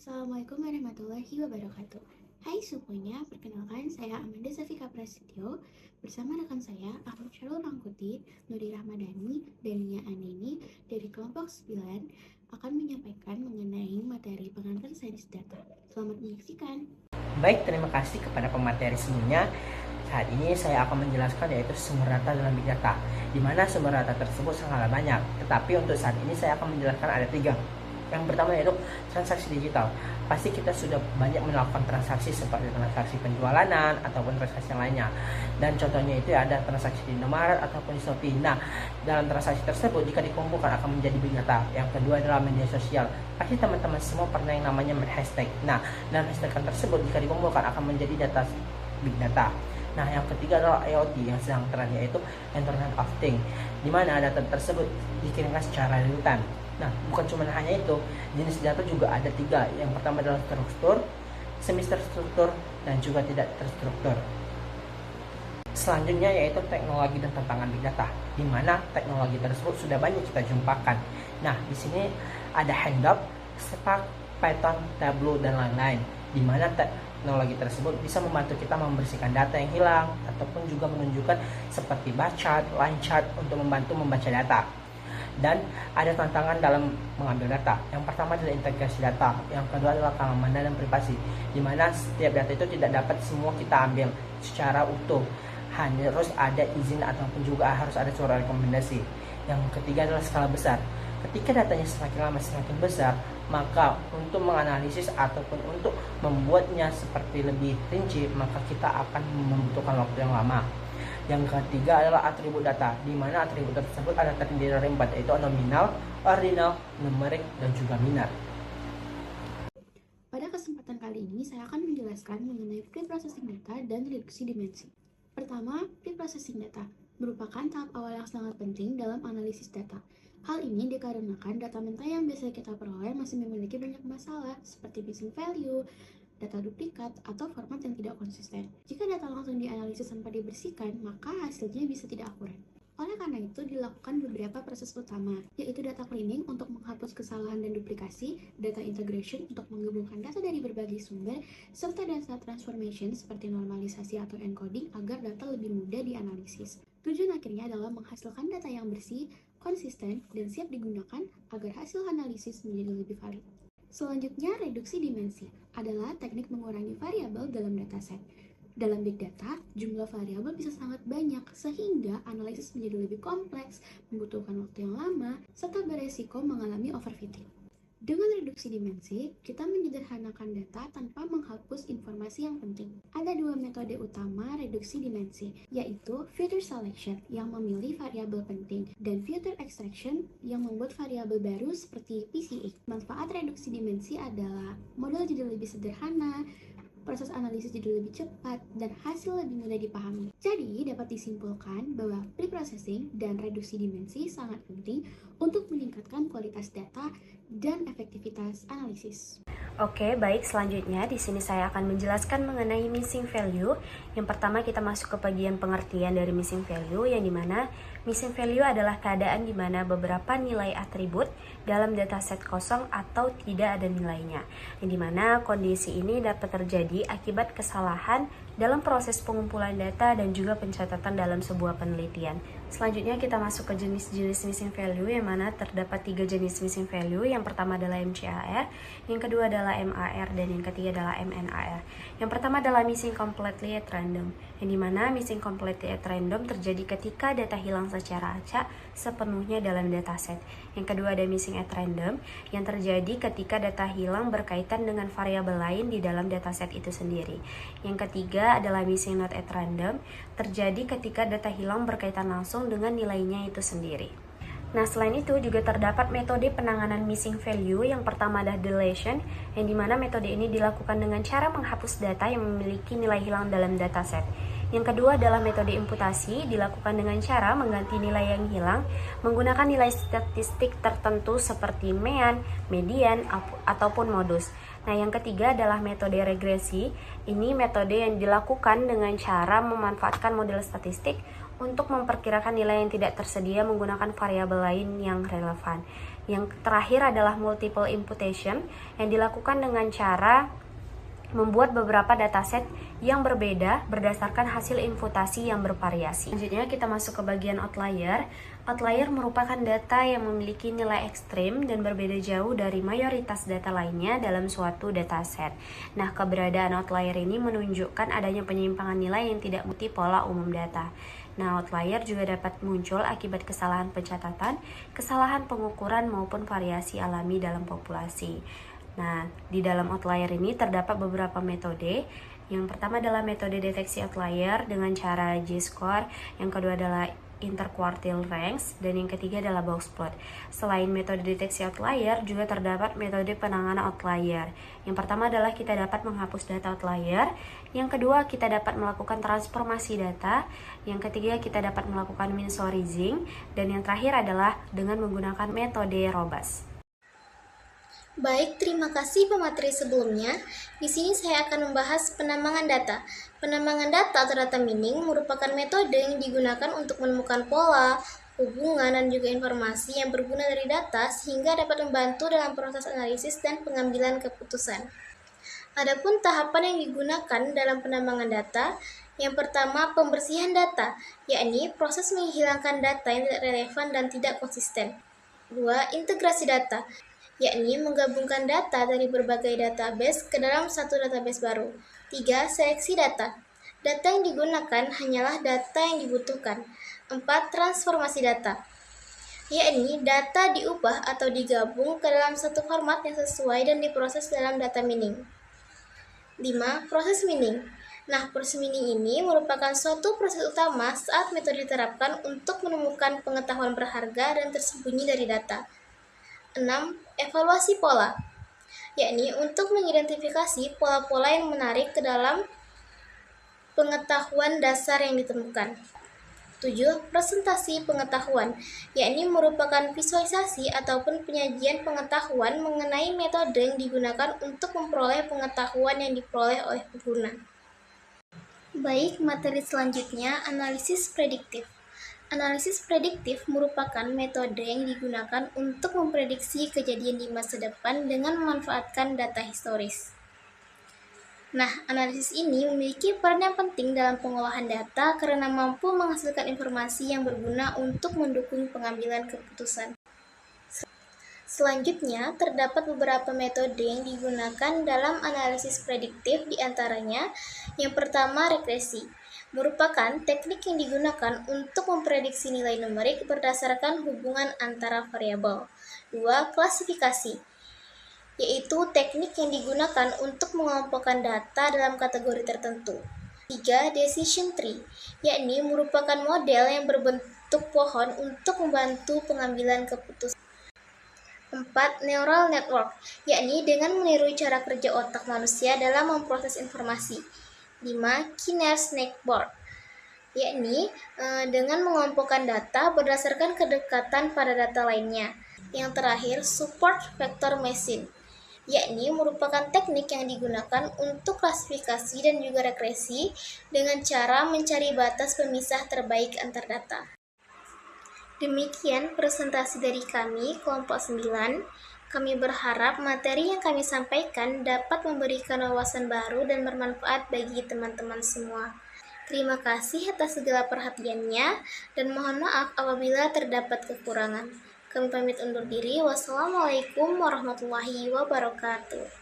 Assalamualaikum warahmatullahi wabarakatuh. Hai semuanya, perkenalkan saya Amanda Safika Prasetyo bersama rekan saya Ahmad Syarul Rangkuti, Nuri Rahmadani, dan Nia Aneni dari kelompok 9 akan menyampaikan mengenai materi pengantar sains data. Selamat menyaksikan. Baik, terima kasih kepada pemateri sebelumnya. Saat ini saya akan menjelaskan yaitu sumber data dalam Big Data, di mana sumber data tersebut sangatlah banyak. Tetapi untuk saat ini saya akan menjelaskan ada 3. Yang pertama yaitu transaksi digital. Pasti kita sudah banyak melakukan transaksi seperti transaksi penjualanan ataupun transaksi yang lainnya. Dan contohnya itu ada transaksi di Indomaret ataupun di Shopee. Nah, dalam transaksi tersebut jika dikumpulkan akan menjadi Big Data. Yang kedua adalah media sosial. Pasti teman-teman semua pernah yang namanya hashtag. Nah, dalam hashtag tersebut jika dikumpulkan akan menjadi data Big Data. Nah, yang ketiga adalah IoT yang sedang tren, yaitu Internet of Things, di mana data tersebut dikirimkan secara real time. Nah, bukan cuma hanya itu, jenis data juga ada 3. Yang pertama adalah struktur, semi terstruktur, dan juga tidak terstruktur. Selanjutnya yaitu teknologi dan tantangan Big Data, di mana teknologi tersebut sudah banyak kita jumpakan. Nah, di sini ada Handoff, Spark, Python, Tableau, dan lain-lain, di mana teknologi tersebut bisa membantu kita membersihkan data yang hilang ataupun juga menunjukkan seperti bar chart, line chart untuk membantu membaca data. Dan ada tantangan dalam mengambil data. Yang pertama adalah integrasi data, yang kedua adalah keamanan dan privasi, di mana setiap data itu tidak dapat semua kita ambil secara utuh, harus ada izin ataupun juga harus ada surat rekomendasi. Yang ketiga adalah skala besar. Ketika datanya semakin lama semakin besar, maka untuk menganalisis ataupun untuk membuatnya seperti lebih rinci, maka kita akan membutuhkan waktu yang lama. Yang ketiga adalah atribut data, di mana atribut tersebut ada terdiri dari 4, yaitu nominal, ordinal, numerik, dan juga binar. Pada kesempatan kali ini saya akan menjelaskan mengenai pre-processing data dan reduksi dimensi. Pertama, pre-processing data merupakan tahap awal yang sangat penting dalam analisis data. Hal ini dikarenakan data mentah yang biasa kita peroleh masih memiliki banyak masalah seperti missing value, data duplikat, atau format yang tidak konsisten. Jika data langsung dianalisis tanpa dibersihkan, maka hasilnya bisa tidak akurat. Oleh karena itu, dilakukan beberapa proses utama, yaitu data cleaning untuk menghapus kesalahan dan duplikasi, data integration untuk menggabungkan data dari berbagai sumber, serta data transformation seperti normalisasi atau encoding agar data lebih mudah dianalisis. Tujuan akhirnya adalah menghasilkan data yang bersih, konsisten, dan siap digunakan agar hasil analisis menjadi lebih valid. Selanjutnya, reduksi dimensi adalah teknik mengurangi variabel dalam dataset. Dalam Big Data, jumlah variabel bisa sangat banyak, sehingga analisis menjadi lebih kompleks, membutuhkan waktu yang lama, serta beresiko mengalami overfitting. Dengan reduksi dimensi, kita menyederhanakan data tanpa menghapus informasi yang penting. Ada 2 metode utama reduksi dimensi, yaitu filter selection yang memilih variabel penting dan filter extraction yang membuat variabel baru seperti PCA. Manfaat reduksi dimensi adalah model jadi lebih sederhana, proses analisis jadi lebih cepat, dan hasil lebih mudah dipahami. Jadi, dapat disimpulkan bahwa pre-processing dan reduksi dimensi sangat penting untuk meningkatkan kualitas data dan efektivitas analisis. Oke, baik. Selanjutnya di sini saya akan menjelaskan mengenai missing value. Yang pertama kita masuk ke bagian pengertian dari missing value, yang dimana missing value adalah keadaan di mana beberapa nilai atribut dalam dataset kosong atau tidak ada nilainya. Yang dimana kondisi ini dapat terjadi akibat kesalahan dalam proses pengumpulan data dan juga pencatatan dalam sebuah penelitian. Selanjutnya kita masuk ke jenis-jenis missing value, yang mana terdapat 3 jenis missing value. Yang pertama adalah MCAR, yang kedua adalah MAR, dan yang ketiga adalah MNAR. Yang pertama adalah missing completely at random, yang dimana missing completely at random terjadi ketika data hilang secara acak sepenuhnya dalam dataset. Yang kedua ada missing at random, yang terjadi ketika data hilang berkaitan dengan variabel lain di dalam dataset itu sendiri. Yang ketiga adalah missing not at random, terjadi ketika data hilang berkaitan langsung dengan nilainya itu sendiri. Nah, selain itu juga terdapat metode penanganan missing value. Yang pertama adalah deletion, yang dimana metode ini dilakukan dengan cara menghapus data yang memiliki nilai hilang dalam dataset. Yang kedua adalah metode imputasi, dilakukan dengan cara mengganti nilai yang hilang menggunakan nilai statistik tertentu seperti mean, median, ataupun modus. Nah, yang ketiga adalah metode regresi. Ini metode yang dilakukan dengan cara memanfaatkan model statistik untuk memperkirakan nilai yang tidak tersedia menggunakan variabel lain yang relevan. Yang terakhir adalah multiple imputation yang dilakukan dengan cara membuat beberapa dataset yang berbeda berdasarkan hasil imputasi yang bervariasi. Selanjutnya kita masuk ke bagian outlier. Outlier merupakan data yang memiliki nilai ekstrim dan berbeda jauh dari mayoritas data lainnya dalam suatu dataset. Nah, keberadaan outlier ini menunjukkan adanya penyimpangan nilai yang tidak mengikuti pola umum data. Nah, outlier juga dapat muncul akibat kesalahan pencatatan, kesalahan pengukuran maupun variasi alami dalam populasi. Nah, di dalam outlier ini terdapat beberapa metode. Yang pertama adalah metode deteksi outlier dengan cara J-score, yang kedua adalah interquartile ranks, dan yang ketiga adalah box plot. Selain metode deteksi outlier, juga terdapat metode penanganan outlier. Yang pertama adalah kita dapat menghapus data outlier, yang kedua kita dapat melakukan transformasi data, yang ketiga kita dapat melakukan mean squaring, dan yang terakhir adalah dengan menggunakan metode robust. Baik, terima kasih pemateri sebelumnya. Di sini saya akan membahas penambangan data. Penambangan data atau data mining merupakan metode yang digunakan untuk menemukan pola, hubungan, dan juga informasi yang berguna dari data sehingga dapat membantu dalam proses analisis dan pengambilan keputusan. Adapun tahapan yang digunakan dalam penambangan data, yang pertama pembersihan data, yakni proses menghilangkan data yang tidak relevan dan tidak konsisten. 2. Integrasi data, yakni menggabungkan data dari berbagai database ke dalam satu database baru. 3. Seleksi data. Data yang digunakan hanyalah data yang dibutuhkan. 4. Transformasi data, yakni data diubah atau digabung ke dalam satu format yang sesuai dan diproses dalam data mining. 5. Proses mining. Nah, proses mining ini merupakan suatu proses utama saat metode diterapkan untuk menemukan pengetahuan berharga dan tersembunyi dari data. 6. Evaluasi pola, yakni untuk mengidentifikasi pola-pola yang menarik ke dalam pengetahuan dasar yang ditemukan. 7. Presentasi pengetahuan, yakni merupakan visualisasi ataupun penyajian pengetahuan mengenai metode yang digunakan untuk memperoleh pengetahuan yang diperoleh oleh pengguna. Baik, materi selanjutnya analisis prediktif. Analisis prediktif merupakan metode yang digunakan untuk memprediksi kejadian di masa depan dengan memanfaatkan data historis. Nah, analisis ini memiliki peran yang penting dalam pengolahan data karena mampu menghasilkan informasi yang berguna untuk mendukung pengambilan keputusan. Selanjutnya, terdapat beberapa metode yang digunakan dalam analisis prediktif, diantaranya yang pertama regresi, merupakan teknik yang digunakan untuk memprediksi nilai numerik berdasarkan hubungan antara variabel. 2. Klasifikasi, yaitu teknik yang digunakan untuk mengelompokkan data dalam kategori tertentu. 3. Decision tree, yakni merupakan model yang berbentuk pohon untuk membantu pengambilan keputusan. 4. Neural network, yakni dengan meniru cara kerja otak manusia dalam memproses informasi. 5. Kinner snake board, yakni dengan mengelompokkan data berdasarkan kedekatan pada data lainnya. Yang terakhir, support vector machine, yakni merupakan teknik yang digunakan untuk klasifikasi dan juga regresi dengan cara mencari batas pemisah terbaik antar data. Demikian presentasi dari kami, kelompok 9. Kami berharap materi yang kami sampaikan dapat memberikan wawasan baru dan bermanfaat bagi teman-teman semua. Terima kasih atas segala perhatiannya, dan mohon maaf apabila terdapat kekurangan. Kami pamit undur diri. Wassalamualaikum warahmatullahi wabarakatuh.